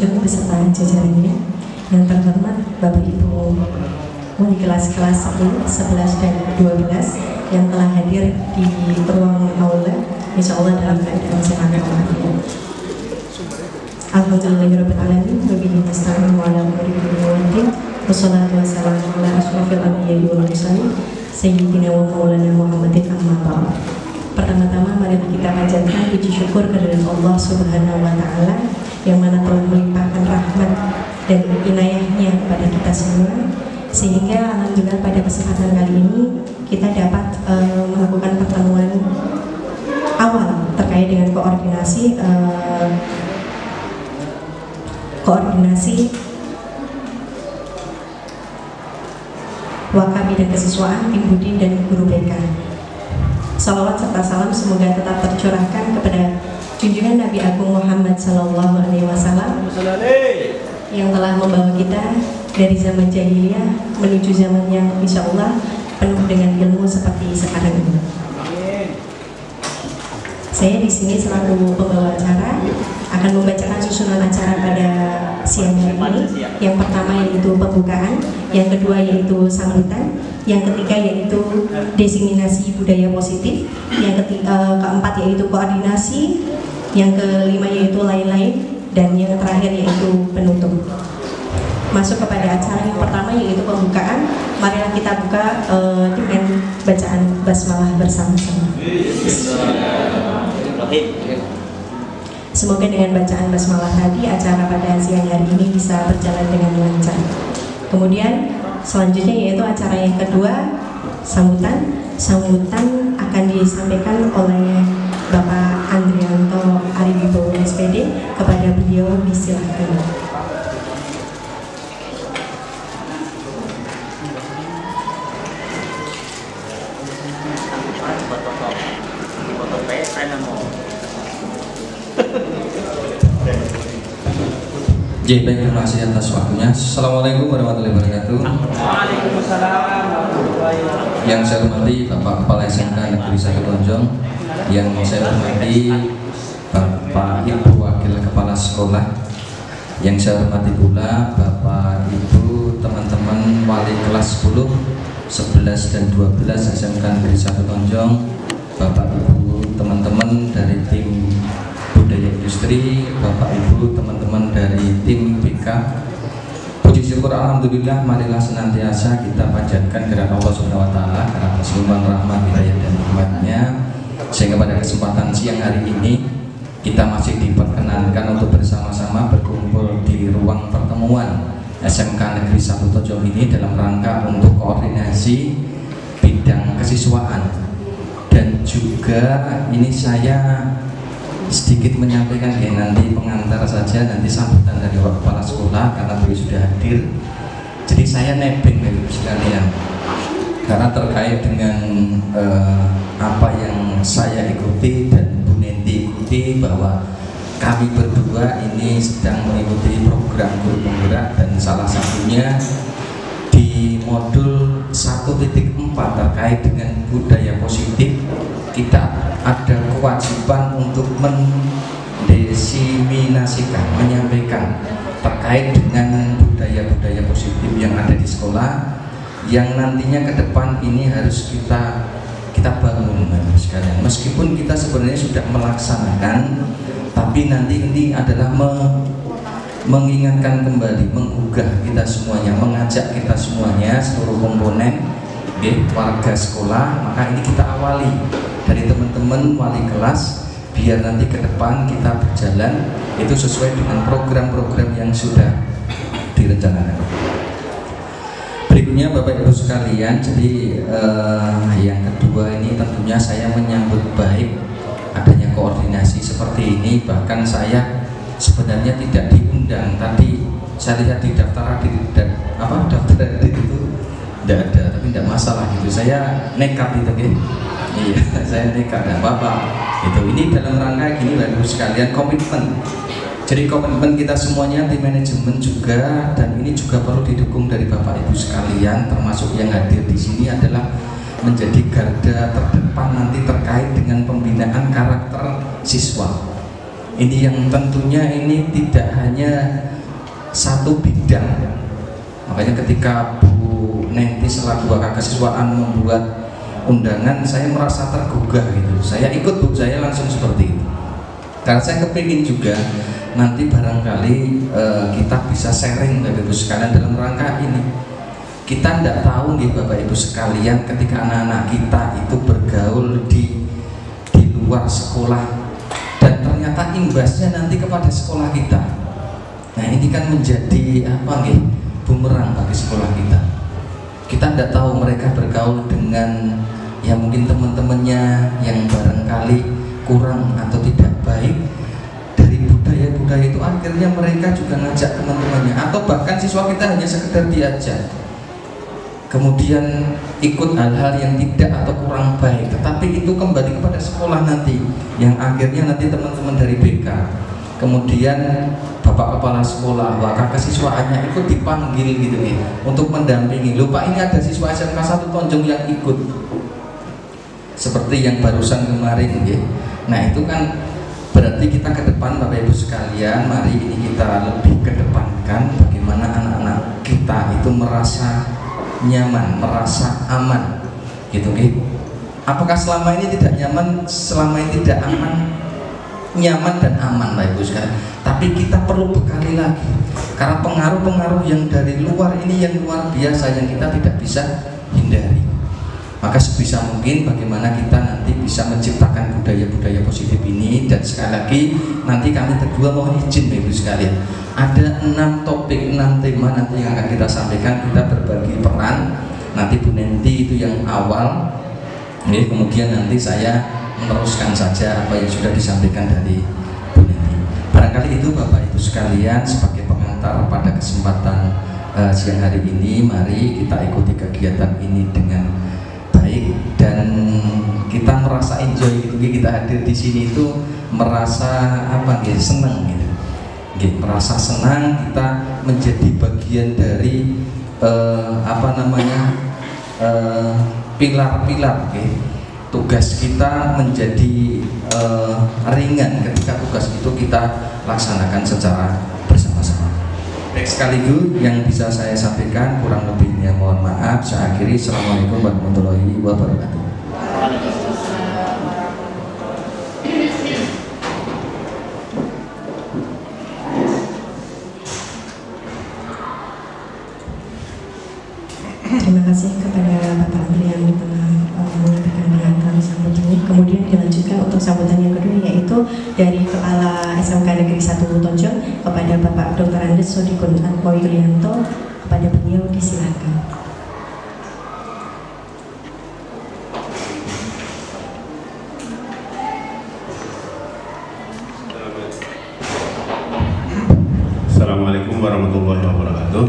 Tonjong beserta jajarannya, yang terhormat Bapak Ibu wali kelas-kelas 10, 11, dan 12 yang telah hadir di ruang aula, insya Allah dalam keadaan sehat walafiat. Alhamdulillahirrahmanirrahim. Wabillahi nasta'in wa ala umuri dunia. Wassalatu wassalamu ala asyrafil anbiya'i wal mursalin sayyidina wa maulana Muhammadin amma ba'd. Pertama-tama mari kita panjatkan puji syukur kehadirat Allah Subhanahu wa taala yang mana telah melimpahkan rahmat dan inayahnya kepada kita semua, sehingga alhamdulillah pada kesempatan kali ini kita dapat melakukan pertemuan awal terkait dengan koordinasi Wakabi dan Kesiswaan Tim Budi dan Guru BK. Salawat serta salam semoga tetap tercurahkan kepada junjungan Nabi Agung Muhammad Sallallahu Alaihi Wasallam yang telah membawa kita dari zaman jahiliyah menuju zaman yang insya Allah penuh dengan ilmu seperti sekarang ini. Saya di sini selaku pembawa acara akan membacakan susunan acara pada siang hari ini. Yang pertama yaitu pembukaan, yang kedua yaitu sambutan, yang ketiga yaitu diseminasi budaya positif, yang keempat yaitu koordinasi, yang kelima yaitu lain-lain, dan yang terakhir yaitu penutup. Masuk kepada acara yang pertama yaitu pembukaan. Marilah kita buka dengan bacaan basmalah bersama-sama. Semoga dengan bacaan basmalah tadi acara pada siang hari ini bisa berjalan dengan lancar. Kemudian selanjutnya yaitu acara yang kedua, sambutan. Sambutan akan disampaikan oleh Bapak Andrianto Ariwibowo SPD. Kepada beliau disilahkan. Baik, terima kasih atas waktunya. Assalamualaikum warahmatullahi wabarakatuh. Waalaikumsalam warahmatullahi wabarakatuh. Yang saya hormati Bapak Kepala SMK Negeri 1 Tonjong, yang saya hormati Bapak Ibu Wakil Kepala Sekolah, yang saya hormati pula Bapak Ibu teman-teman wali kelas 10, 11 dan 12 SMK Negeri 1 Tonjong, Bapak Ibu teman-teman dari tim budaya industri, Bapak Ibu teman-teman dari tim BK. Puji syukur alhamdulillah, marilah senantiasa kita panjatkan kehadirat Allah Subhanahu wa taala karena limpahan rahmat, hidayah dan rahmatnya, sehingga pada kesempatan siang hari ini kita masih diperkenankan untuk bersama-sama berkumpul di ruang pertemuan SMK Negeri 1 Tonjong ini dalam rangka untuk koordinasi bidang kesiswaan. Dan juga ini saya sedikit menyampaikan ya, nanti pengantar saja, nanti sambutan dari kepala sekolah karena beliau sudah hadir. Jadi saya nebeng Ibu sekalian karena terkait dengan apa yang saya ikuti dan Bu Nenti ikuti, bahwa kami berdua ini sedang mengikuti program guru penggerak, dan salah satunya di modul 1.4 terkait dengan budaya positif. Kita ada kewajiban untuk mendiseminasikan, menyampaikan terkait dengan budaya-budaya positif yang ada di sekolah, yang nantinya ke depan ini harus kita bangun sekalian. Meskipun kita sebenarnya sudah melaksanakan, tapi nanti ini adalah mengingatkan kembali, menggugah kita semuanya, mengajak kita semuanya, seluruh komponen warga sekolah. Maka ini kita awali dari teman-teman wali kelas, biar nanti ke depan kita berjalan itu sesuai dengan program-program yang sudah direncanakan. Berikutnya Bapak Ibu sekalian, jadi yang kedua ini tentunya saya menyambut baik adanya koordinasi seperti ini. Bahkan saya sebenarnya tidak diundang, tadi saya lihat di daftar hadir itu tidak ada, tapi tidak masalah gitu. Saya nekat itu gitu. Iya, saya nekat, tidak apa-apa. Ini dalam rangka gini Bapak Ibu sekalian, komitmen. Jadi komitmen kita semuanya di manajemen juga, dan ini juga perlu didukung dari Bapak Ibu sekalian, termasuk yang hadir di sini adalah menjadi garda terdepan nanti terkait dengan pembinaan karakter siswa. Ini yang tentunya ini tidak hanya satu bidang. Makanya ketika Bu Nenti selaku kakak kesiswaan membuat undangan, saya merasa tergugah gitu. Saya ikut Bu, saya langsung seperti itu. Karena saya kepingin juga nanti barangkali kita bisa sharing Bapak Ibu sekalian dalam rangka ini. Kita tidak tahu nih Bapak Ibu sekalian, ketika anak-anak kita itu bergaul di luar sekolah dan ternyata imbasnya nanti kepada sekolah kita. Nah ini kan menjadi apa nih, bumerang bagi sekolah kita. Kita tidak tahu mereka bergaul dengan ya mungkin teman-temannya yang barangkali kurang atau tidak baik dari budaya-budaya itu, akhirnya mereka juga ngajak teman-temannya atau bahkan siswa kita hanya sekedar diajak kemudian ikut hal-hal yang tidak atau kurang baik, tetapi itu kembali kepada sekolah nanti yang akhirnya nanti teman-teman dari BK kemudian Bapak Kepala Sekolah, wakil kesiswaannya ikut dipanggil gitu ya, untuk mendampingi. Lupa ini ada siswa SMK 1 Tonjong yang ikut seperti yang barusan kemarin ya. Nah itu kan berarti kita ke depan Bapak Ibu sekalian, mari ini kita lebih kedepankan bagaimana anak-anak kita itu merasa nyaman, merasa aman gitu gitu. Apakah selama ini tidak nyaman, selama ini tidak aman? Nyaman dan aman Bapak Ibu sekalian, tapi kita perlu bekali lagi karena pengaruh-pengaruh yang dari luar ini yang luar biasa yang kita tidak bisa hindari. Maka sebisa mungkin bagaimana kita nanti bisa menciptakan budaya-budaya positif ini. Dan sekali lagi nanti kami berdua mohon izin Bapak Ibu sekalian, ada 6 topik, 6 tema nanti yang akan kita sampaikan. Kita berbagi peran, nanti Bu Nenti itu yang awal ya, kemudian nanti saya meneruskan saja apa yang sudah disampaikan dari Bu Nenti. Barangkali itu Bapak Ibu sekalian sebagai pengantar pada kesempatan siang hari ini. Mari kita ikuti kegiatan ini dengan baik dan kita merasa enjoy gitu. Kita hadir di sini itu merasa apa gitu, senang gitu. Merasa senang kita menjadi bagian dari pilar-pilar gitu. Tugas kita menjadi ringan ketika tugas itu kita laksanakan secara bersama-sama. Baik, sekaligus yang bisa saya sampaikan, kurang lebihnya mohon maaf. Saya akhiri. Assalamualaikum warahmatullahi wabarakatuh. Terima kasih kepada Bapak Andri yang telah menyampaikan pengantar sambutan ini. Kemudian dilanjutkan untuk sambutan yang kedua, yaitu dari Kepala SMK Negeri 1 Tonjong kepada Bapak Dr. Andes Sodikun Anpo Yulianto. Kepada beliau disilakan. Assalamualaikum warahmatullahi wabarakatuh.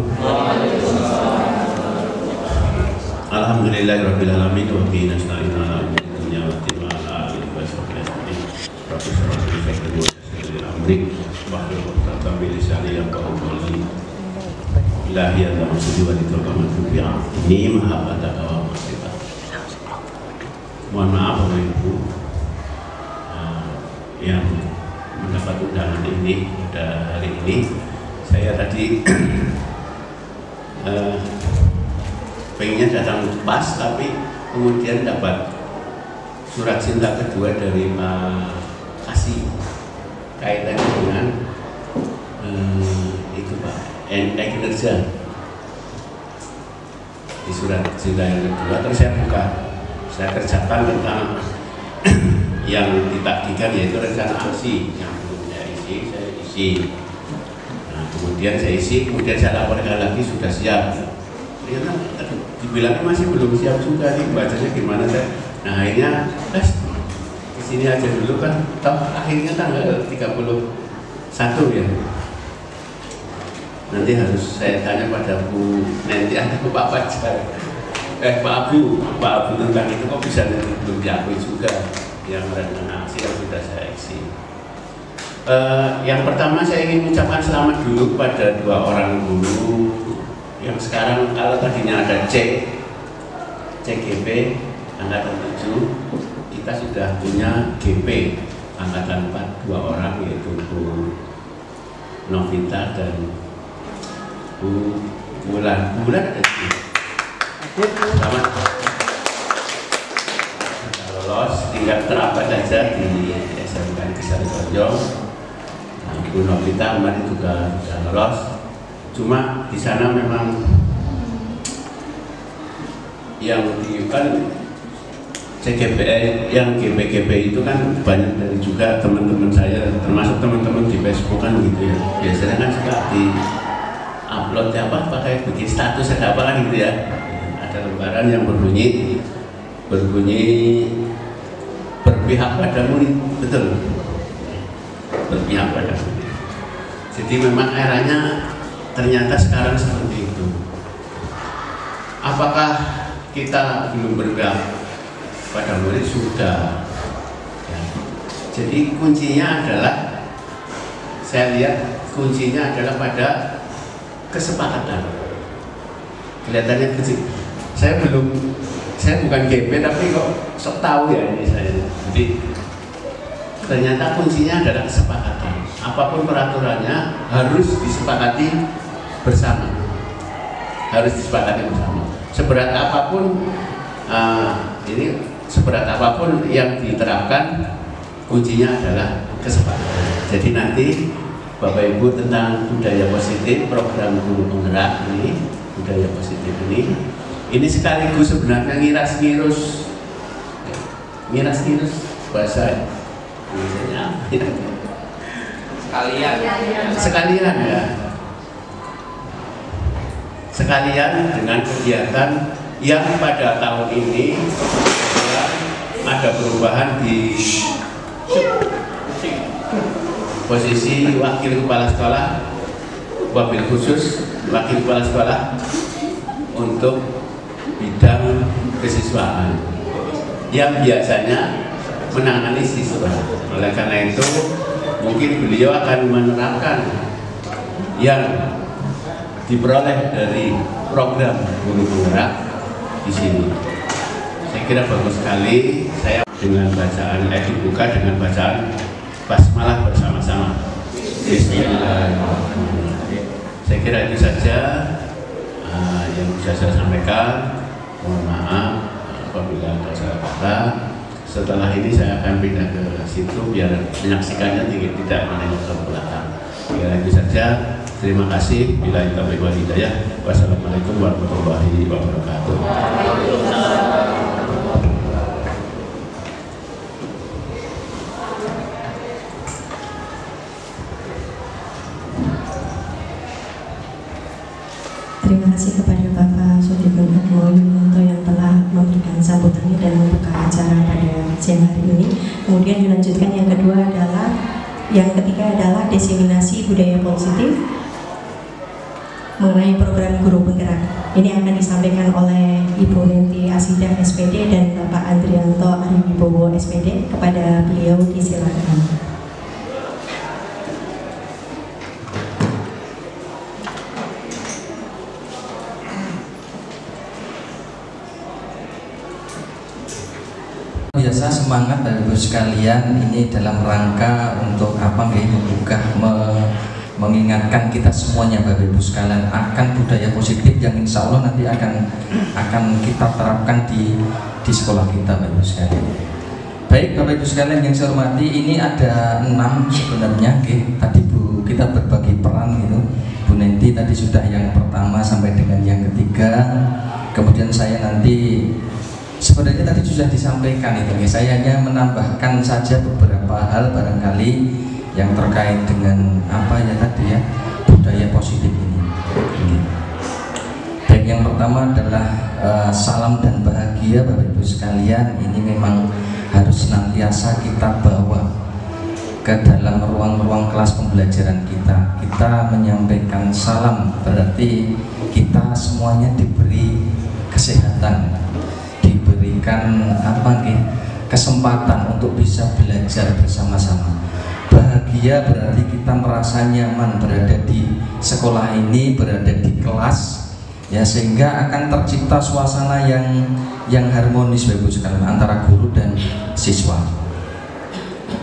Alhamdulillahirabbil alamin wa bihi nasta'in ala umuri dunya waddin wa ala alihi wa sahbihi ajma'in. Rabbi shrah li sadri wa yassir li amri wahlul 'uqdatam min lisani yafqahu qawli. Ilahi anta maksudi wa liturqaman ini mahabbata wa maghfirah. Mohon maaf Bapak Ibu yang mendapat undangan ini pada hari ini. Saya tadi pengennya datang pas, tapi kemudian dapat surat cinta kedua dari Pak Kasih kaitannya dengan itu Pak kinerja. Di surat cinta yang kedua terus saya buka, saya kerjakan tentang yang ditakdikan, yaitu rencana aksi yang belum saya isi, saya isi. Nah, kemudian saya isi, kemudian saya laporkan lagi sudah siap. Ternyata dibilangnya masih belum siap juga nih, bacanya gimana saya. Nah akhirnya kesini aja dulu kan, akhirnya tanggal 31 ya. Nanti harus saya tanya pada Bu Nenti atau Pak Fajar, Pak Abu tentang itu kok bisa belum diakui juga yang rencana aksi yang sudah saya isi. Yang pertama saya ingin mengucapkan selamat dulu kepada 2 orang guru yang sekarang, kalau tadinya ada CGP angkatan 7, kita sudah punya GP angkatan 4 2 orang, yaitu Bu Novita dan Bu Bulan ada sih. Selamat lolos, tinggal terapat aja di SMK Negeri 1 Tonjong. Bu Novita kemarin juga sudah lolos, cuma di sana memang yang di kan CGPE, yang GP itu kan banyak dari juga teman-teman saya, termasuk teman-teman di Facebook kan gitu ya. Biasanya kan suka di upload apa pakai bikin status ada apa kan gitu ya. Ada lembaran yang berbunyi berpihak pada murid, betul, berpihak pada murid. Jadi memang eranya ternyata sekarang seperti itu. Apakah kita belum berpihak pada murid? Sudah ya. Jadi kuncinya adalah, saya lihat kuncinya adalah pada kesepakatan. Kelihatannya kecil. Saya bukan GP tapi kok sok tahu ya ini saya. Jadi ternyata kuncinya adalah kesepakatan. Apapun peraturannya harus disepakati bersama. Harus disepakati bersama. Seberat apapun seberat apapun yang diterapkan, kuncinya adalah kesepakatan. Jadi nanti Bapak Ibu tentang budaya positif, program guru penggerak ini, budaya positif ini sekaligus sebenarnya ngiras-ngirus bahasa Indonesia sekalian dengan kegiatan yang pada tahun ini ada perubahan di posisi wakil kepala sekolah, wabil khusus wakil kepala sekolah untuk bidang kesiswaan yang biasanya menangani siswa. Oleh karena itu mungkin beliau akan menerapkan yang diperoleh dari program guru penggerak di sini. Saya kira bagus sekali. Saya dengan bacaan dibuka dengan bacaan basmalah bersama-sama. Bismillahirrahmanirrahim. Saya kira itu saja yang bisa saya sampaikan. Mohon maaf apabila ada salah kata. Setelah ini saya akan pindah ke situ biar menyaksikannya tidak menengok ke belakang. Kira itu saja. Terima kasih. Bila taufiq wal hidayah. Wassalamualaikum warahmatullahi wabarakatuh. Terima kasih kepada Bapak Sudirman Atmoyuwanto yang telah memberikan sambutannya dan membuka acara pada siang hari ini. Kemudian dilanjutkan yang ketiga adalah diseminasi budaya positif mengenai program guru penggerak. Ini akan disampaikan oleh Ibu Nenti Asidah SPD dan Bapak Andrianto Ariwibowo SPD. Kepada beliau disilakan. Biasa semangat Bapak Ibu sekalian, ini dalam rangka untuk membuka, mengingatkan kita semuanya Bapak Ibu sekalian akan budaya positif yang insya Allah nanti akan kita terapkan di sekolah kita Bapak Ibu sekalian. Baik Bapak Ibu sekalian yang saya hormati, ini ada 6 sebenarnya. Tadi Bu kita berbagi peran gitu. Bu Nenti tadi sudah yang pertama sampai dengan yang ketiga. Kemudian saya nanti sebenarnya tadi sudah disampaikan itu. Saya hanya menambahkan saja beberapa hal barangkali yang terkait dengan budaya positif ini. Dan yang pertama adalah salam dan bahagia Bapak Ibu sekalian. Ini memang harus senantiasa kita bawa ke dalam ruang-ruang kelas pembelajaran kita. Kita menyampaikan salam berarti kita semuanya diberi kesehatan, diberikan kesempatan untuk bisa belajar bersama-sama. Bahagia berarti kita merasa nyaman berada di sekolah ini, berada di kelas, ya, sehingga akan tercipta suasana yang harmonis Bapak Ibu sekalian antara guru dan siswa.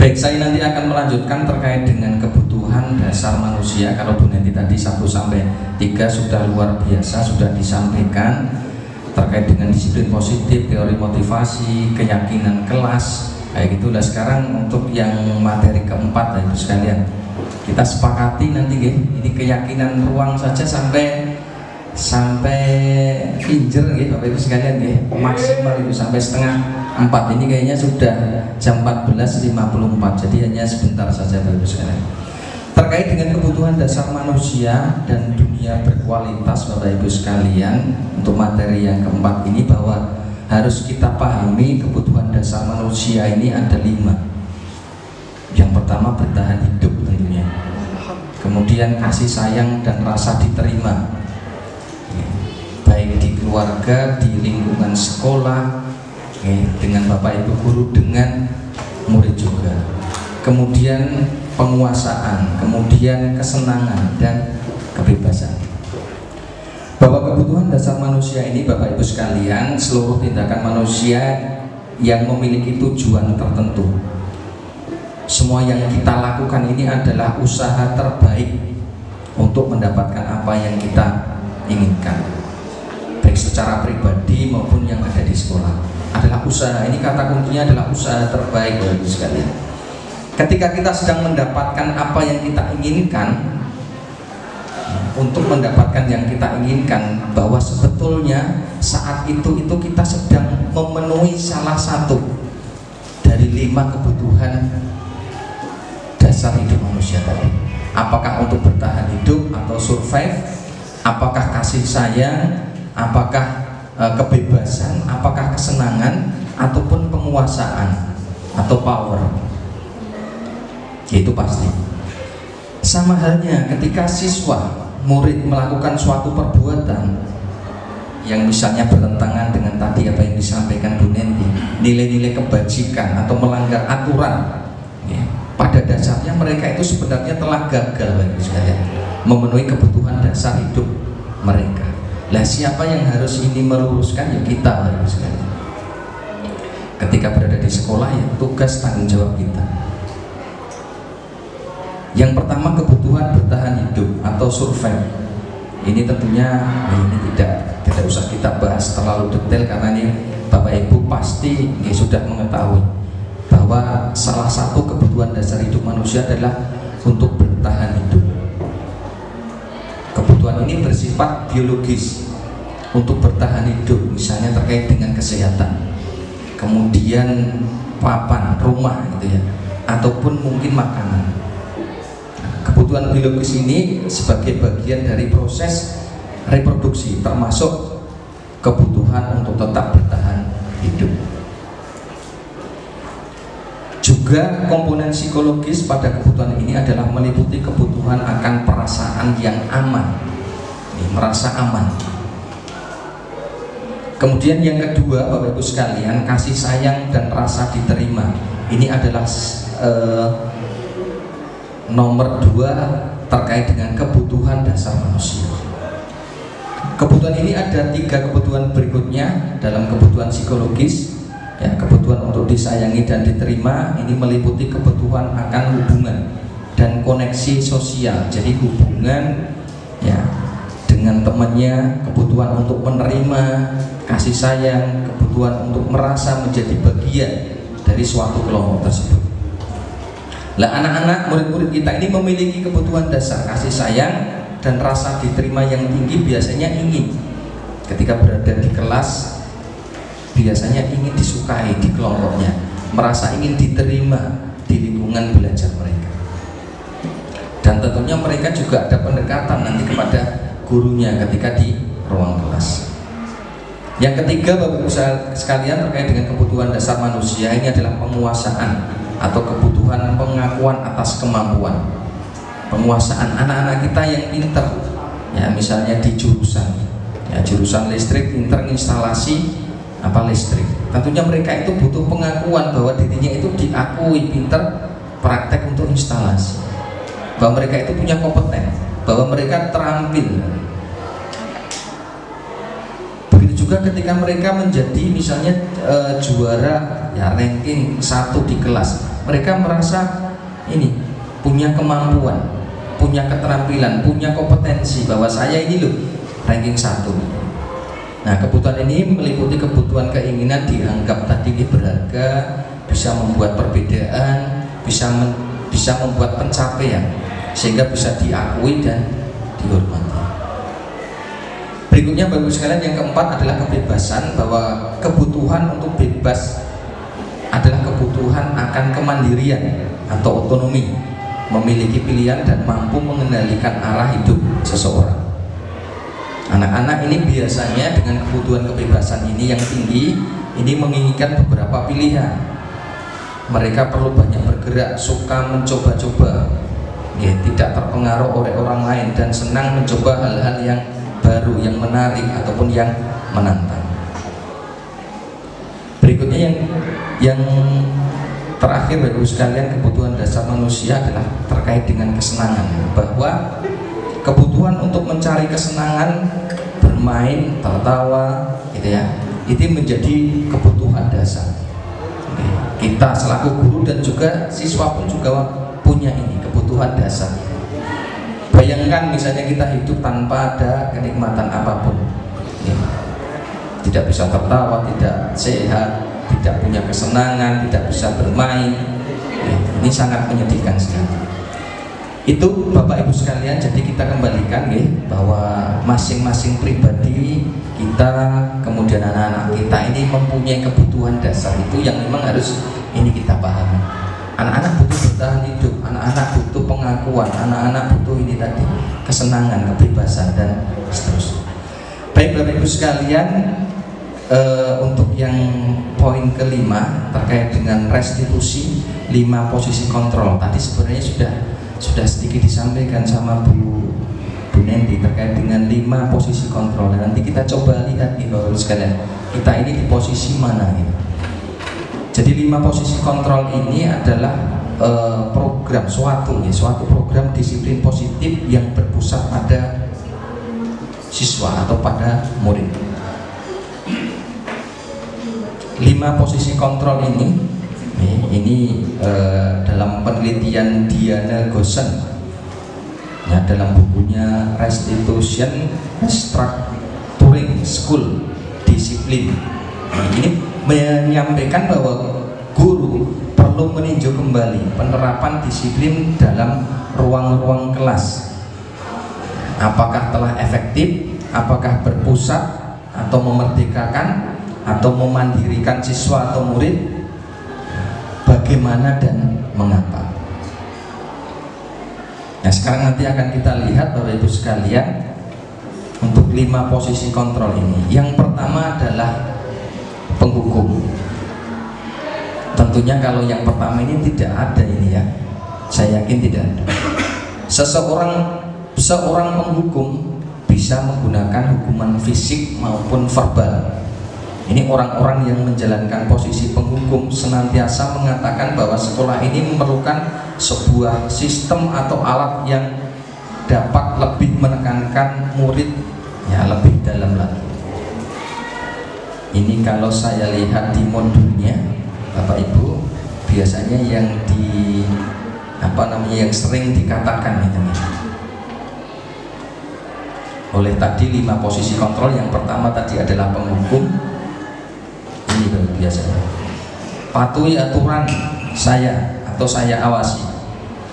Baik, saya nanti akan melanjutkan terkait dengan kebutuhan dasar manusia. Kalau Bu Neti tadi 1 sampai 3 sudah luar biasa, sudah disampaikan terkait dengan disiplin positif, teori motivasi, keyakinan kelas, kayak gitulah. Sekarang untuk yang materi keempat, Ibu sekalian, kita sepakati nanti ini keyakinan ruang saja sampai pinjer Bapak Ibu sekalian maksimal itu sampai setengah 4. Ini kayaknya sudah jam 14.54, jadi hanya sebentar saja Bapak Ibu sekalian. Terkait dengan kebutuhan dasar manusia dan dunia berkualitas Bapak Ibu sekalian, untuk materi yang keempat ini bahwa harus kita pahami kebutuhan dasar manusia ini ada 5. Yang pertama bertahan hidup tentunya, kemudian kasih sayang dan rasa diterima, baik di keluarga, di lingkungan sekolah, dengan Bapak Ibu guru, dengan murid juga. Kemudian penguasaan, kemudian kesenangan dan kebebasan. Bahwa kebutuhan dasar manusia ini Bapak Ibu sekalian, seluruh tindakan manusia yang memiliki tujuan tertentu. Semua yang kita lakukan ini adalah usaha terbaik untuk mendapatkan apa yang kita inginkan, baik secara pribadi maupun yang ada di sekolah. Adalah usaha, ini kata kuncinya adalah usaha terbaik Bapak Ibu sekalian. Ketika kita sedang mendapatkan apa yang kita inginkan, untuk mendapatkan yang kita inginkan, bahwa sebetulnya saat itu kita sedang memenuhi salah satu dari 5 kebutuhan dasar hidup manusia tadi. Apakah untuk bertahan hidup atau survive, apakah kasih sayang, apakah kebebasan, apakah kesenangan, ataupun penguasaan atau power. Itu pasti. Sama halnya ketika siswa, murid melakukan suatu perbuatan yang misalnya bertentangan dengan tadi apa yang disampaikan Bu Nenti, nilai-nilai kebajikan atau melanggar aturan, pada dasarnya mereka itu sebenarnya telah gagal memenuhi kebutuhan dasar hidup mereka. Lah siapa yang harus ini meluruskan? Ya kita sekalian. Ketika berada di sekolah, ya tugas tanggung jawab kita. Yang pertama kebutuhan bertahan hidup atau survive. Ini tentunya ini tidak usah kita bahas terlalu detail karena ini Bapak Ibu pasti sudah mengetahui bahwa salah satu kebutuhan dasar hidup manusia adalah untuk bertahan hidup. Kebutuhan ini bersifat biologis, untuk bertahan hidup, misalnya terkait dengan kesehatan, kemudian papan, rumah ataupun mungkin makanan. Kebutuhan biologis ini sebagai bagian dari proses reproduksi, termasuk kebutuhan untuk tetap bertahan hidup. Juga komponen psikologis pada kebutuhan ini adalah meliputi kebutuhan akan perasaan yang aman, merasa aman. Kemudian yang kedua Bapak Ibu sekalian, kasih sayang dan rasa diterima. Ini adalah nomor 2 terkait dengan kebutuhan dasar manusia. Kebutuhan ini ada 3 kebutuhan berikutnya dalam kebutuhan psikologis. Kebutuhan untuk disayangi dan diterima ini meliputi kebutuhan akan hubungan dan koneksi sosial. Jadi hubungan dengan temannya, kebutuhan untuk menerima kasih sayang, kebutuhan untuk merasa menjadi bagian dari suatu kelompok tersebut. Lah anak-anak murid-murid kita ini memiliki kebutuhan dasar kasih sayang dan rasa diterima yang tinggi. Biasanya ingin ketika berada di kelas, biasanya ingin disukai di kelompoknya, merasa ingin diterima di lingkungan belajar mereka. Dan tentunya mereka juga ada pendekatan nanti kepada gurunya ketika di ruang kelas. Yang ketiga Bapak Ibu sekalian, terkait dengan kebutuhan dasar manusia ini adalah penguasaan atau kebutuhan pengakuan atas kemampuan. Penguasaan anak-anak kita yang pinter, misalnya di jurusan listrik, pinter instalasi listrik. Tentunya mereka itu butuh pengakuan bahwa dirinya itu diakui pinter praktek untuk instalasi, bahwa mereka itu punya kompeten, bahwa mereka terampil. Begitu juga ketika mereka menjadi misalnya juara ranking 1 di kelas, Mereka merasa ini punya kemampuan, punya keterampilan, punya kompetensi bahwa saya ini loh ranking 1. Nah, kebutuhan ini meliputi kebutuhan keinginan dianggap tadi berharga, bisa membuat perbedaan, bisa membuat pencapaian sehingga bisa diakui dan dihormati. Berikutnya Bapak Ibu sekalian, yang keempat adalah kebebasan, bahwa kebutuhan untuk bebas adalah kebutuhan akan kemandirian atau otonomi, memiliki pilihan dan mampu mengendalikan arah hidup seseorang. Anak-anak ini biasanya dengan kebutuhan kebebasan ini yang tinggi, ini menginginkan beberapa pilihan. Mereka perlu banyak bergerak, suka mencoba-coba, ya, tidak terpengaruh oleh orang lain, dan senang mencoba hal-hal yang baru, yang menarik ataupun yang menantang. Berikutnya yang terakhir Bapak Ibu sekalian, kebutuhan dasar manusia adalah terkait dengan kesenangan, bahwa kebutuhan untuk mencari kesenangan, bermain, tertawa, gitu ya, itu menjadi kebutuhan dasar. Kita selaku guru dan juga siswa pun juga punya ini kebutuhan dasar. Bayangkan misalnya kita hidup tanpa ada kenikmatan apapun, ya, tidak bisa tertawa, tidak sehat, tidak punya kesenangan, tidak bisa bermain, ya, ini sangat menyedihkan sekali. Itu Bapak Ibu sekalian, jadi kita kembalikan ya, bahwa masing-masing pribadi kita, kemudian anak-anak kita ini mempunyai kebutuhan dasar itu yang memang harus ini kita pahami. Anak-anak butuh bertahan hidup, anak-anak butuh pengakuan, anak-anak butuh ini tadi kesenangan, kebebasan, dan seterusnya. Baik Bapak Ibu sekalian, untuk yang poin kelima terkait dengan restitusi 5 posisi kontrol, tadi sebenarnya sudah sedikit disampaikan sama Bu Nendi terkait dengan 5 posisi kontrol. Dan nanti kita coba lihat nih Bapak Ibu sekalian, kita ini di posisi mana ini. Jadi 5 posisi kontrol ini adalah program suatu program disiplin positif yang berpusat pada siswa atau pada murid. 5 posisi kontrol ini dalam penelitian Diana Gosen ya, dalam bukunya Restitution Structuring School Discipline, ini menyampaikan bahwa guru perlu meninjau kembali penerapan disiplin dalam ruang-ruang kelas. Apakah telah efektif, apakah berpusat atau memerdekakan atau memandirikan siswa atau murid, bagaimana dan mengapa. Nah, sekarang nanti akan kita lihat Bapak Ibu sekalian untuk 5 posisi kontrol ini. Yang pertama adalah penghukum. Tentunya kalau yang pertama ini tidak ada ini ya, saya yakin tidak ada. Seorang penghukum bisa menggunakan hukuman fisik maupun verbal. Ini orang-orang yang menjalankan posisi penghukum senantiasa mengatakan bahwa sekolah ini memerlukan sebuah sistem atau alat yang dapat lebih menekankan murid ya lebih dalam lagi. Ini kalau saya lihat di modulnya Bapak Ibu, biasanya yang yang sering dikatakan itu oleh tadi 5 posisi kontrol. Yang pertama tadi adalah penghukum. Ini biasanya patuhi aturan saya atau saya awasi,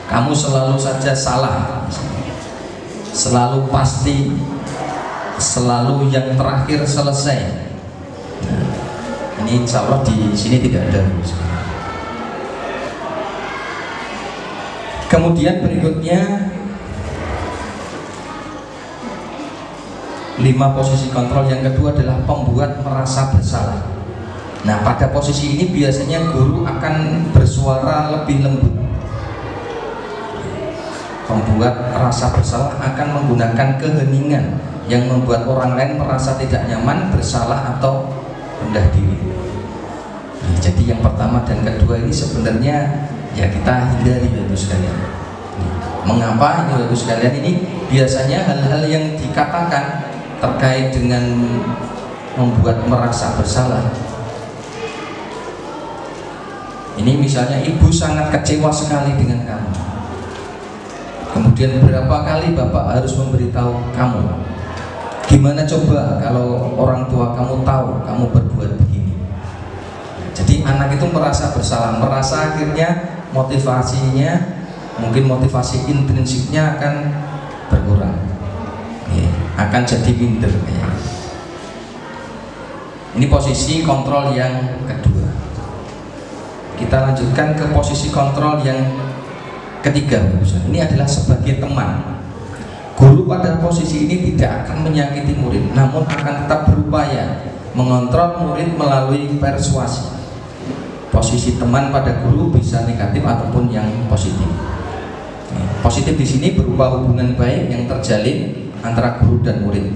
kamu selalu saja salah, selalu pasti, selalu yang terakhir selesai. Nah, ini insya Allah di sini tidak ada. Kemudian berikutnya 5 posisi kontrol yang kedua adalah pembuat merasa bersalah. Nah, pada posisi ini biasanya guru akan bersuara lebih lembut. Pembuat rasa bersalah akan menggunakan keheningan yang membuat orang lain merasa tidak nyaman, bersalah atau rendah diri. Nah, jadi yang pertama dan kedua ini sebenarnya ya kita hindari Bapak Ibu sekalian. Mengapa ini Bapak Ibu sekalian? Ini biasanya hal-hal yang dikatakan terkait dengan membuat merasa bersalah Ini misalnya ibu sangat kecewa sekali dengan kamu. Kemudian berapa kali bapak harus memberitahu kamu? Gimana coba kalau orang tua kamu tahu kamu berbuat begini? Jadi anak itu merasa bersalah, merasa akhirnya motivasinya, mungkin motivasi intrinsiknya akan berkurang, akan jadi minder. Ini posisi kontrol yang kedua. Kita lanjutkan ke posisi kontrol yang ketiga. Ini adalah sebagai teman. Guru pada posisi ini tidak akan menyakiti murid, namun akan tetap berupaya mengontrol murid melalui persuasi. Posisi teman pada guru bisa negatif ataupun yang positif. Positif di sini berupa hubungan baik yang terjalin antara guru dan murid.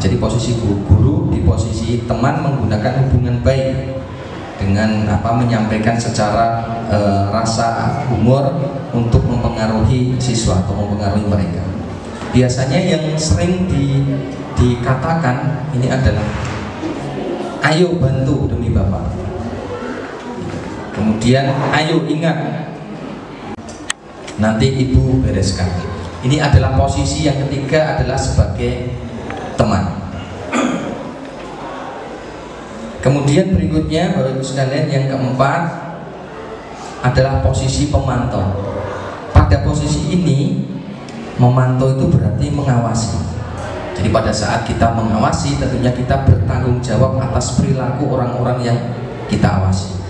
Jadi posisi guru di posisi teman menggunakan hubungan baik dengan menyampaikan secara rasa humor untuk mempengaruhi siswa atau mempengaruhi mereka. Biasanya yang sering dikatakan ini adalah ayo bantu demi bapak, kemudian ayo ingat nanti ibu bereskan. Ini adalah posisi yang ketiga, adalah sebagai teman. Kemudian berikutnya Bapak Ibu sekalian, yang keempat adalah posisi pemantau. Pada posisi ini memantau itu berarti mengawasi. Jadi pada saat kita mengawasi, tentunya kita bertanggung jawab atas perilaku orang-orang yang kita awasi.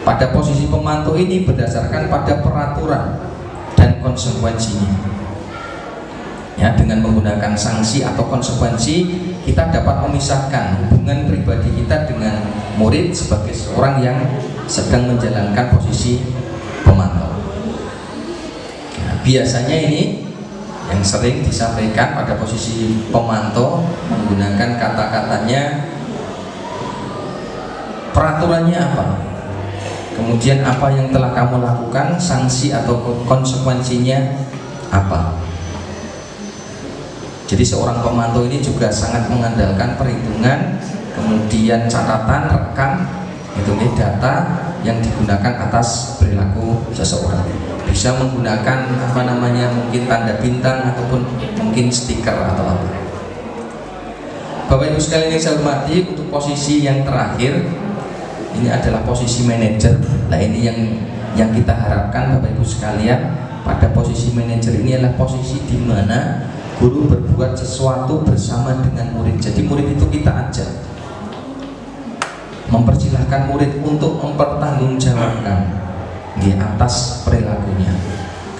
Pada posisi pemantau ini berdasarkan pada peraturan dan konsekuensinya. Ya, dengan menggunakan sanksi atau konsekuensi, kita dapat memisahkan hubungan pribadi kita dengan murid sebagai seorang yang sedang menjalankan posisi pemantau. Nah, biasanya ini yang sering disampaikan pada posisi pemantau menggunakan kata-katanya, peraturannya apa, kemudian apa yang telah kamu lakukan, sanksi atau konsekuensinya apa. Jadi seorang pemantau ini juga sangat mengandalkan perhitungan, kemudian catatan, rekam, itu data yang digunakan atas perilaku seseorang. Bisa menggunakan mungkin tanda bintang ataupun mungkin stiker atau apa. Bapak Ibu sekalian yang saya hormati, untuk posisi yang terakhir ini adalah posisi manajer. Nah, ini yang kita harapkan Bapak Ibu sekalian, pada posisi manajer ini adalah posisi di mana guru berbuat sesuatu bersama dengan murid. Jadi murid itu kita ajak, mempersilahkan murid untuk mempertanggungjawabkan di atas perilakunya.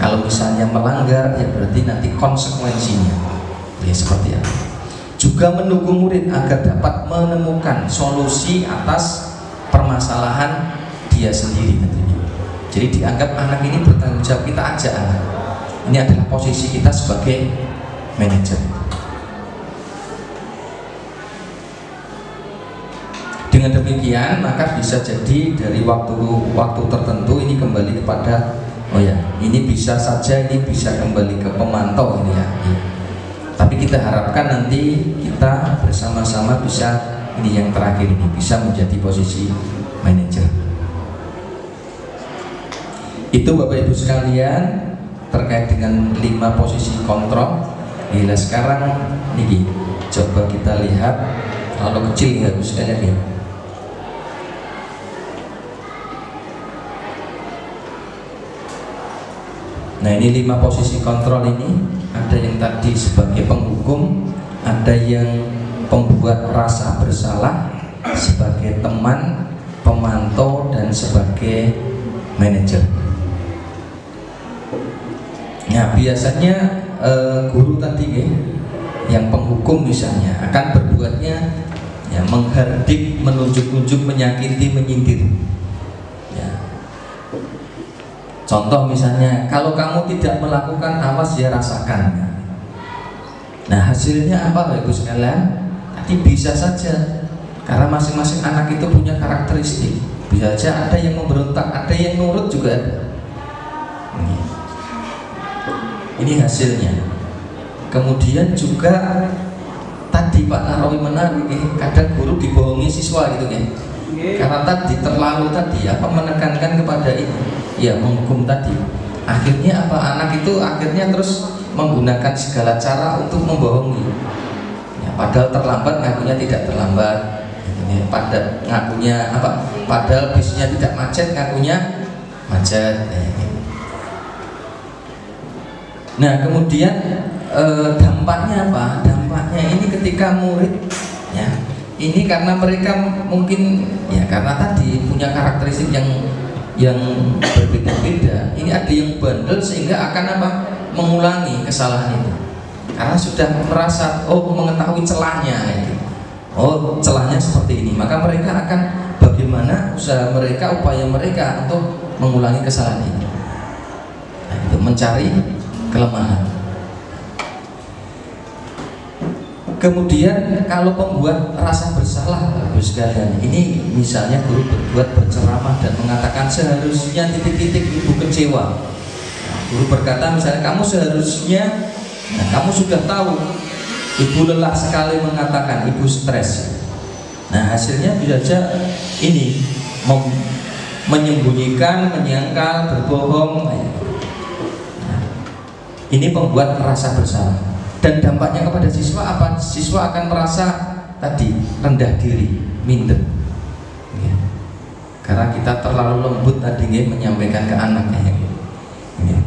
Kalau misalnya melanggar, ya berarti nanti konsekuensinya. Ya seperti apa? Juga mendukung murid agar dapat menemukan solusi atas permasalahan dia sendiri tentunya. Jadi dianggap anak ini bertanggung jawab, kita ajak anak. Ini adalah posisi kita sebagai manajer. Dengan demikian maka bisa jadi dari waktu tertentu ini kembali kepada ini bisa saja ini bisa kembali ke pemantau ini ya. Tapi kita harapkan nanti kita bersama-sama bisa, ini yang terakhir ini bisa menjadi posisi manajer. Itu Bapak Ibu sekalian terkait dengan 5 posisi kontrol. Nah, sekarang nih coba kita lihat kalau kecil nggak bisa ya. Nah, ini 5 posisi kontrol ini, ada yang tadi sebagai penghukum, ada yang pembuat rasa bersalah, sebagai teman, pemantau, dan sebagai manajer. Nah, biasanya guru tadi yang penghukum misalnya akan berbuatnya ya menghardik, menunjuk-nunjuk, menyakiti, menyindir ya. Contoh misalnya, kalau kamu tidak melakukan, awas ya rasakan. Nah, hasilnya apa Bapak Ibu sekalian? Tadi bisa saja, karena masing-masing anak itu punya karakteristik. Bisa saja ada yang memberontak, ada yang nurut juga ada. Ini hasilnya. Kemudian juga tadi Pak Narawi menarik, kadang guru dibohongi siswa gitu kan. Karena tadi terlalu tadi apa menekankan kepada itu, ya menghukum tadi. Akhirnya apa, anak itu akhirnya terus menggunakan segala cara untuk membohongi. Ya, padahal terlambat ngakunya tidak terlambat. Ya, pada ngakunya apa? Padahal bisnya tidak macet ngakunya macet. Nah kemudian dampaknya apa? Dampaknya ini ketika murid, ya ini karena mereka mungkin ya karena tadi punya karakteristik yang berbeda-beda. Ini ada yang bandel sehingga akan apa? Mengulangi kesalahan itu. Karena sudah merasa mengetahui celahnya gitu. Oh celahnya seperti ini, maka mereka akan bagaimana usaha mereka, upaya mereka untuk mengulangi kesalahan ini. Nah, itu mencari kelemahan. Kemudian kalau pembuat rasa bersalah, Bapak sekalian, ini misalnya guru berbuat berceramah dan mengatakan seharusnya titik-titik ibu kecewa. Nah, guru berkata misalnya kamu seharusnya, kamu sudah tahu ibu lelah sekali mengatakan, ibu stres. Nah hasilnya bisa saja ini menyembunyikan, menyangkal, berbohong. Nah, ini pembuat rasa bersalah. Dan dampaknya kepada siswa apa? Siswa akan merasa tadi rendah diri, minder. Ya. Karena kita terlalu lembut tadi menyampaikan ke anaknya. Ya.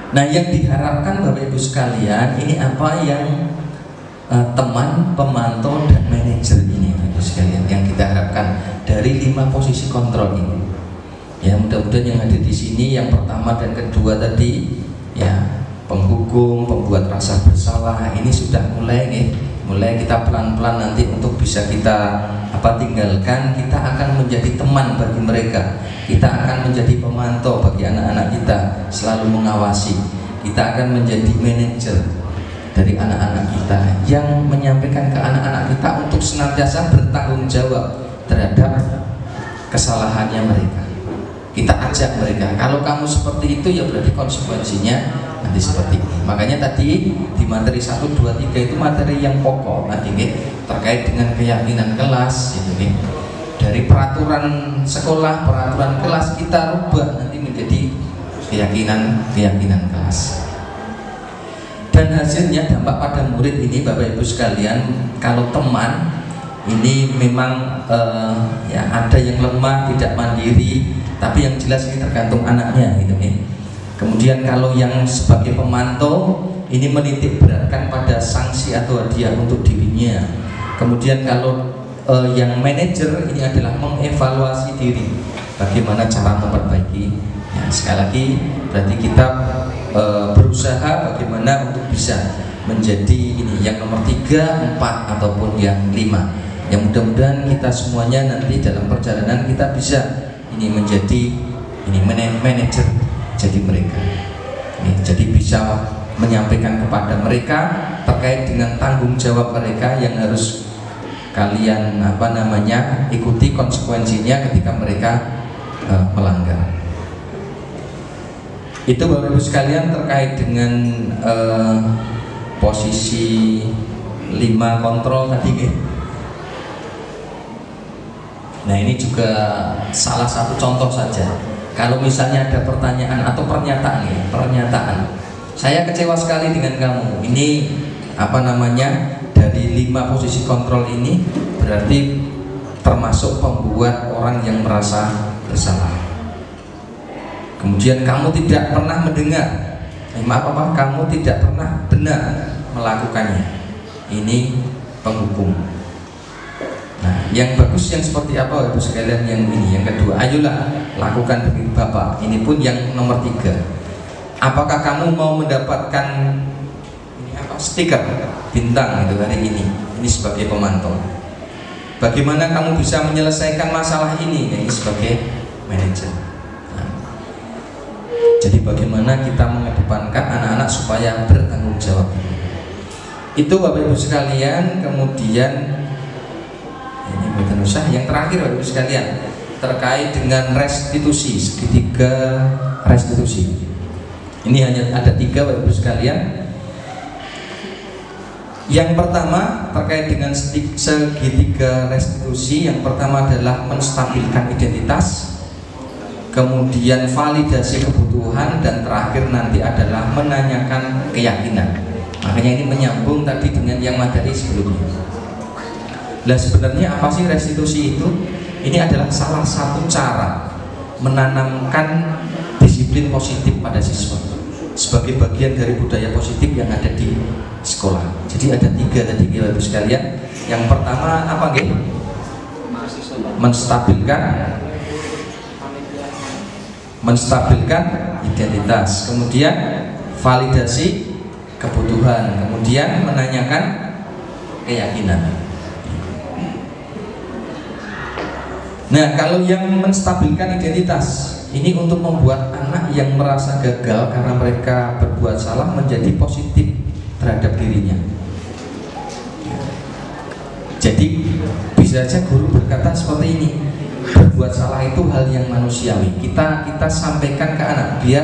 Nah yang diharapkan Bapak Ibu sekalian ini apa yang teman, pemantau dan manajer ini Bapak Ibu sekalian yang kita harapkan dari 5 posisi kontrol ini. Ya mudah-mudahan yang ada di sini yang pertama dan kedua tadi ya penghukum, pembuat rasa bersalah ini sudah mulai kita pelan-pelan nanti untuk bisa kita tinggalkan. Kita akan menjadi teman bagi mereka, kita akan menjadi pemantau bagi anak-anak kita, selalu mengawasi. Kita akan menjadi manajer dari anak-anak kita yang menyampaikan ke anak-anak kita untuk senantiasa bertanggung jawab terhadap kesalahannya mereka. Kita ajak mereka, kalau kamu seperti itu ya berarti konsekuensinya nanti seperti ini. Makanya tadi di materi 1, 2, 3 itu materi yang pokok tadi terkait dengan keyakinan kelas gitu, dari peraturan sekolah, peraturan kelas kita rubah nanti menjadi keyakinan kelas. Dan hasilnya dampak pada murid ini Bapak Ibu sekalian, kalau teman ini memang ya ada yang lemah, tidak mandiri, tapi yang jelas ini tergantung anaknya gitu nih. Kemudian kalau yang sebagai pemantau ini menitik beratkan pada sanksi atau hadiah untuk dirinya. Kemudian kalau yang manajer ini adalah mengevaluasi diri, bagaimana cara memperbaiki. Ya, sekali lagi berarti kita berusaha bagaimana untuk bisa menjadi ini yang nomor 3, 4 ataupun yang 5. Yang mudah-mudahan kita semuanya nanti dalam perjalanan kita bisa ini menjadi ini manajer jadi mereka. Jadi bisa menyampaikan kepada mereka terkait dengan tanggung jawab mereka yang harus kalian ikuti konsekuensinya ketika mereka melanggar. Itu Bapak Ibu sekalian terkait dengan posisi 5 kontrol tadi. Nah ini juga salah satu contoh saja. Kalau misalnya ada pertanyaan atau pernyataan, saya kecewa sekali dengan kamu. Ini dari 5 posisi kontrol ini berarti termasuk pembuat orang yang merasa bersalah. Kemudian kamu tidak pernah mendengar, kamu tidak pernah benar melakukannya. Ini penghukum. Nah, yang bagus yang seperti apa Ibu sekalian yang ini, yang kedua, ayolah lakukan demi Bapak. Ini pun yang nomor 3. Apakah kamu mau mendapatkan stiker bintang itu hari ini sebagai pemantau? Bagaimana kamu bisa menyelesaikan masalah ini? Ini sebagai manajer. Nah, jadi bagaimana kita mengedepankan anak-anak supaya bertanggung jawab? Itu Bapak Ibu sekalian. Kemudian ini buatan usaha yang terakhir Bapak Ibu sekalian terkait dengan restitusi, segitiga restitusi. Ini hanya ada 3 Bapak Ibu sekalian. Yang pertama terkait dengan segitiga restitusi, yang pertama adalah menstabilkan identitas, kemudian validasi kebutuhan, dan terakhir nanti adalah menanyakan keyakinan. Makanya ini menyambung tadi dengan yang materi sebelumnya. Nah, sebenarnya apa sih restitusi itu? Ini adalah salah satu cara menanamkan disiplin positif pada siswa sebagai bagian dari budaya positif yang ada di sekolah. Jadi ada 3 tadi Bapak sekalian. Yang pertama apa nggih? Menstabilkan identitas, kemudian validasi kebutuhan, kemudian menanyakan keyakinan. Nah, kalau yang menstabilkan identitas ini untuk membuat anak yang merasa gagal karena mereka berbuat salah menjadi positif terhadap dirinya. Jadi bisa saja guru berkata seperti ini, berbuat salah itu hal yang manusiawi. Kita sampaikan ke anak biar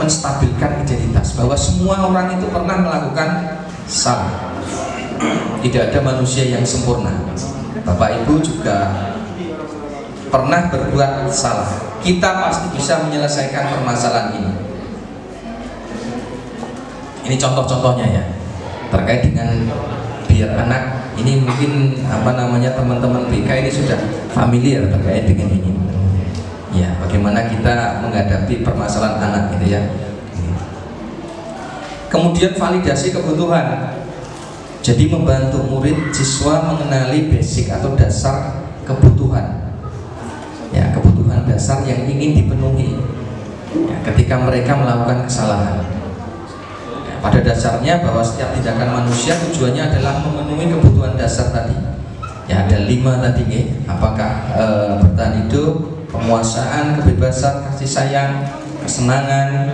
menstabilkan identitas bahwa semua orang itu pernah melakukan salah. Tidak ada manusia yang sempurna. Bapak Ibu juga pernah berbuat salah. Kita pasti bisa menyelesaikan permasalahan ini. Ini contoh-contohnya ya, terkait dengan biar anak ini mungkin teman-teman BK ini sudah familiar terkait dengan ini. Ya, bagaimana kita menghadapi permasalahan anak gitu ya. Kemudian validasi kebutuhan. Jadi membantu murid siswa mengenali basic atau dasar kebutuhan. Ya, kebutuhan dasar yang ingin dipenuhi ya, ketika mereka melakukan kesalahan. Ya, pada dasarnya bahwa setiap tindakan manusia tujuannya adalah memenuhi kebutuhan dasar tadi. Ya, ada 5 tadi nih. Apakah bertahan hidup, penguasaan, kebebasan, kasih sayang, kesenangan,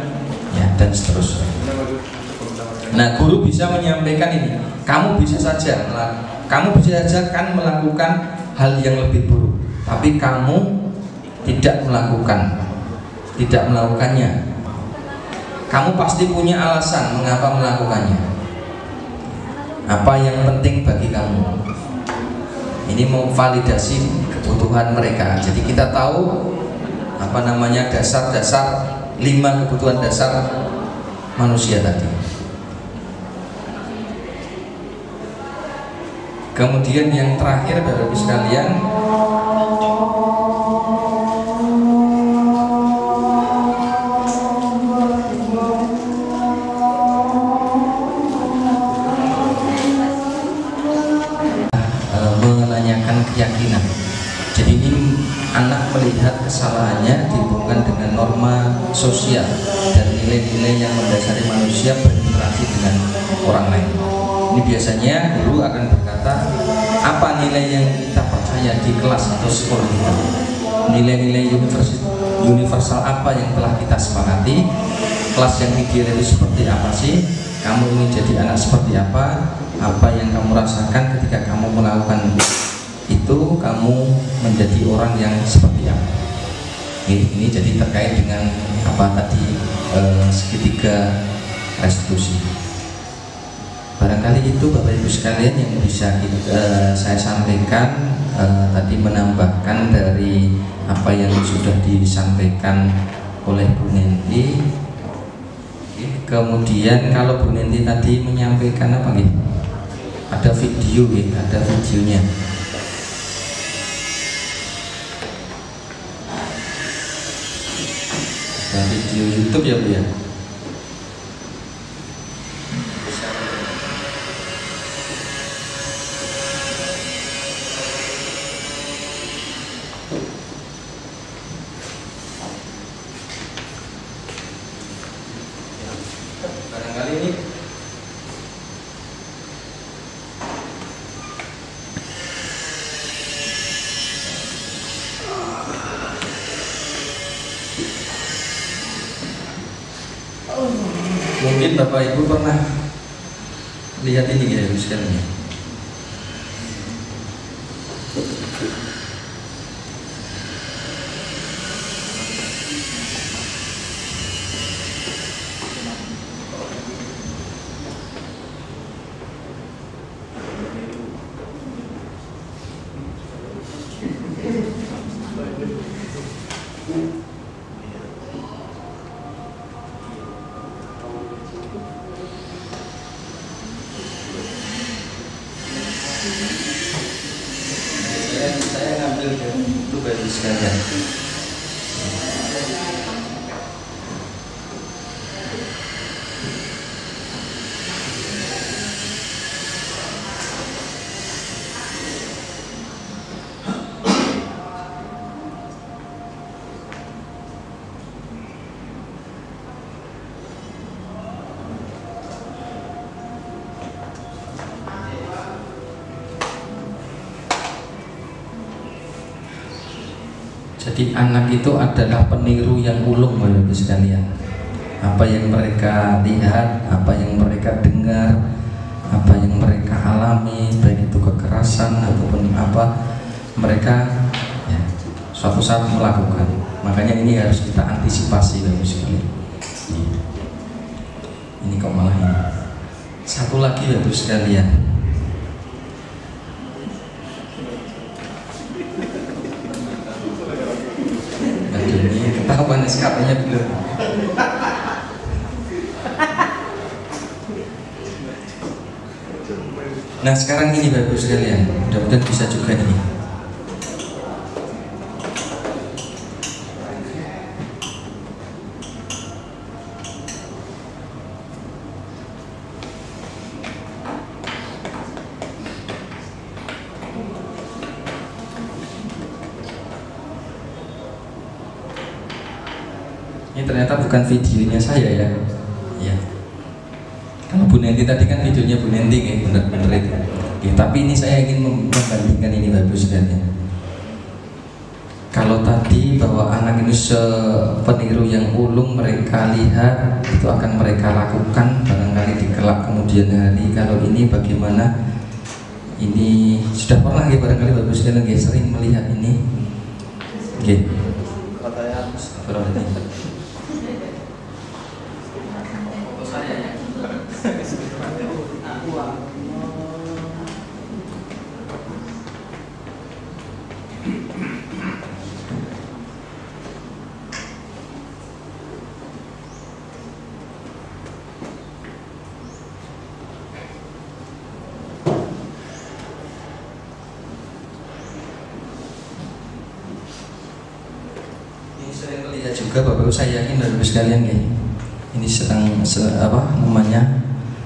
ya, dan seterusnya. Nah, guru bisa menyampaikan ini. Kamu bisa saja kan melakukan hal yang lebih buruk, tapi kamu tidak melakukannya. Kamu pasti punya alasan mengapa melakukannya. Apa yang penting bagi kamu? Ini memvalidasi kebutuhan mereka. Jadi kita tahu dasar-dasar 5 kebutuhan dasar manusia tadi. Kemudian yang terakhir Bapak Ibu sekalian, menanyakan keyakinan. Jadi ini anak melihat kesalahannya dihubungkan dengan norma sosial dan nilai-nilai yang mendasari manusia berinteraksi dengan orang lain. Ini biasanya guru akan berkata, apa nilai yang kita percaya di kelas atau sekolah kita? Nilai-nilai universal apa yang telah kita sepakati? Kelas yang ideal itu seperti apa sih? Kamu ingin jadi anak seperti apa? Apa yang kamu rasakan ketika kamu melakukan itu? Kamu menjadi orang yang seperti apa? Ini jadi terkait dengan segitiga restitusi. Barangkali itu Bapak Ibu sekalian yang bisa saya sampaikan, tadi menambahkan dari apa yang sudah disampaikan oleh Bu Nenti. Kemudian kalau Bu Nenti tadi menyampaikan ada video ada videonya. Ada video YouTube ya Bu ya. Mungkin Bapak Ibu pernah lihat ini ya sekalian. Bapak sekalian. Jadi anak itu adalah peniru yang ulung, Bapak sekalian. Apa yang mereka lihat, apa yang mereka dengar, apa yang mereka alami, baik itu kekerasan ataupun apa, mereka ya, suatu saat melakukan. Makanya ini harus kita antisipasi, Bapak sekalian. Ini kok malah ini. Satu lagi, Bapak sekalian. Ketahuan SKP-nya belum. Nah sekarang ini Bapak sekalian, mudah-mudahan bisa juga ini. Ini ternyata bukan videonya saya ya. Ya. Kalau Bu Nenti tadi kan videonya Bu Nenti kayak bener-bener itu. Oke, tapi ini saya ingin membandingkan ini Bapak sekalian. Kalau tadi bahwa anak ini peniru yang ulung mereka lihat itu akan mereka lakukan barangkali di kelak kemudian hari. Kalau ini bagaimana? Ini sudah pernah ya barangkali Bapak sekalian sering melihat ini. Oke. Katanya sering melihat juga Bapak, saya yakin Bapak sekalian ya, ini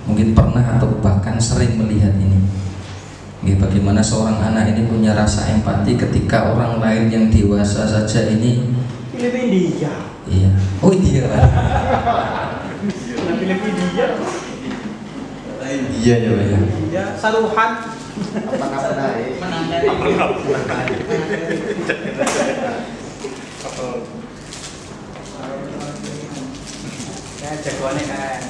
mungkin pernah atau bahkan sering melihat ini. Bagaimana seorang anak ini punya rasa empati ketika orang lain yang dewasa saja ini. Film India. Iya. Oh India lah. Film India. Iya ya Pak ya. India Saruhan. Apa naik? Ya jagoannya kan.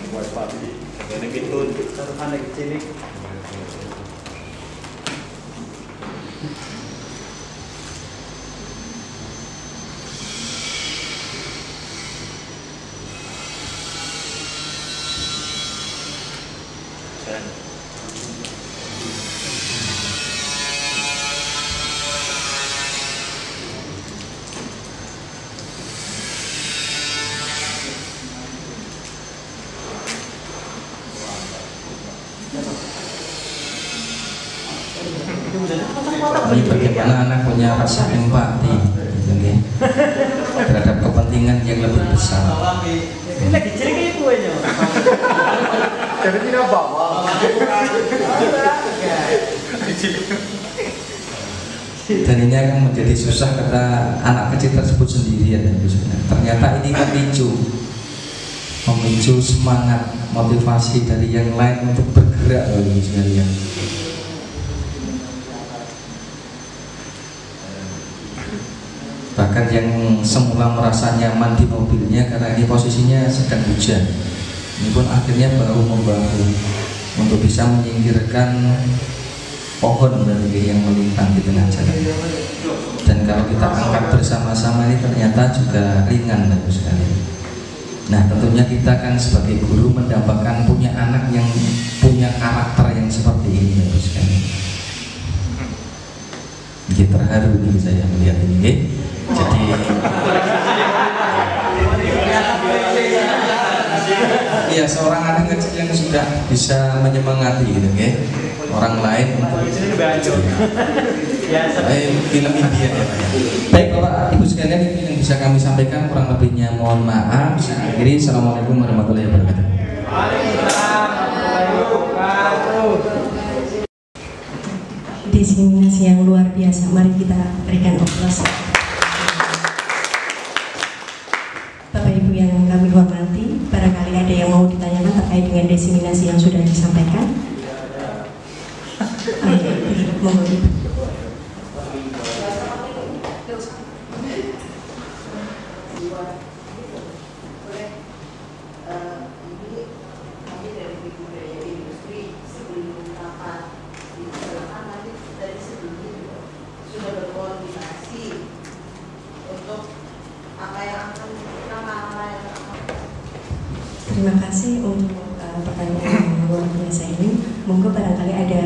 Buat pati. Jagoannya gitu. Saruhan lagi cilik. Ini bagaimana anak punya rasa empati gitu, terhadap kepentingan yang lebih besar. Ini lagi cilik kayak gue nya. Jadi tidak bawa. Dan ini akan menjadi susah kata anak kecil tersebut sendirian. Ternyata ini memicu semangat, motivasi dari yang lain untuk bergerak sekalian. Bahkan yang semula merasa nyaman di mobilnya karena ini posisinya sedang hujan, ini pun akhirnya bahu membahu untuk bisa menyingkirkan pohon yang melintang di tengah jalan. Dan kalau kita angkat bersama-sama ini ternyata juga ringan bagus sekali. Nah tentunya kita kan sebagai guru mendapatkan punya anak yang punya karakter yang seperti ini bagus sekali. Jadi terharu nih saya melihat ini. Jadi Iya, seorang anak kecil yang sudah bisa menyemangati gitu, oke? Orang lain untuk Ini banjo. Ya, film India ya Pak. Baik Bapak, Ibu sekalian, ini yang bisa kami sampaikan, kurang lebihnya mohon maaf. Saya akhiri, Assalamualaikum warahmatullahi wabarakatuh. Waalaikumsalam warahmatullahi wabarakatuh. Diseminasi yang luar biasa, mari kita berikan aplaus. Bapak Ibu yang kami hormati, barangkali ada yang mau ditanyakan terkait dengan diseminasi yang sudah disampaikan. Mohon Ibu. Terima kasih untuk pertanyaan yang luar biasa ini. Monggo barangkali ada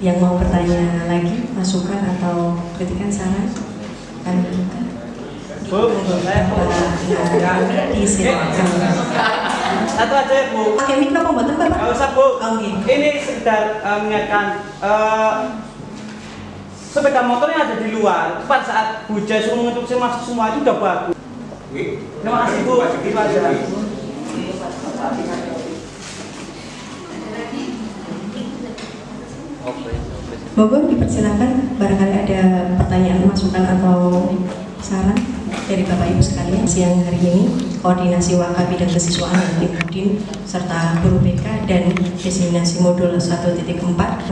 yang mau bertanya lagi, masukan atau kritikan, saran. Kami buka. Satu aja ya Bu. Pakai mikrofon betul Bapak? Nggak usah Bu. Oke. Ini sekedar mengingatkan sepeda motor yang ada di luar pada saat hujan suruh menginstruksi masuk semua itu udah bagus. Terima kasih Bu. Terima kasih. Monggo dipersilakan, barangkali ada pertanyaan, masukan atau saran dari Bapak Ibu sekalian. Siang hari ini koordinasi Wakaf Bidang Kesiswaan dan Udin serta guru BK dan diseminasi modul 1.4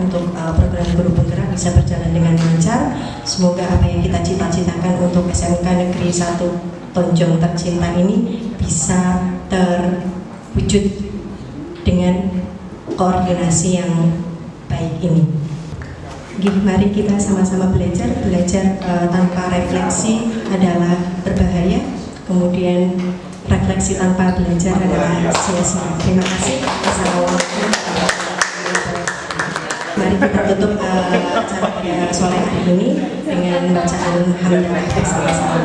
untuk program guru penggerak bisa berjalan dengan lancar. Semoga apa yang kita cita-citakan untuk SMK Negeri 1 Tonjong tercinta ini bisa terwujud dengan koordinasi yang baik ini. Mari kita sama-sama belajar tanpa refleksi adalah berbahaya, kemudian refleksi tanpa belajar adalah sia-sia. Terima kasih. Assalamualaikum warahmatullahi wabarakatuh. Mari kita tutup acara pada sore hari ini dengan bacaan hamdalah bersama-sama.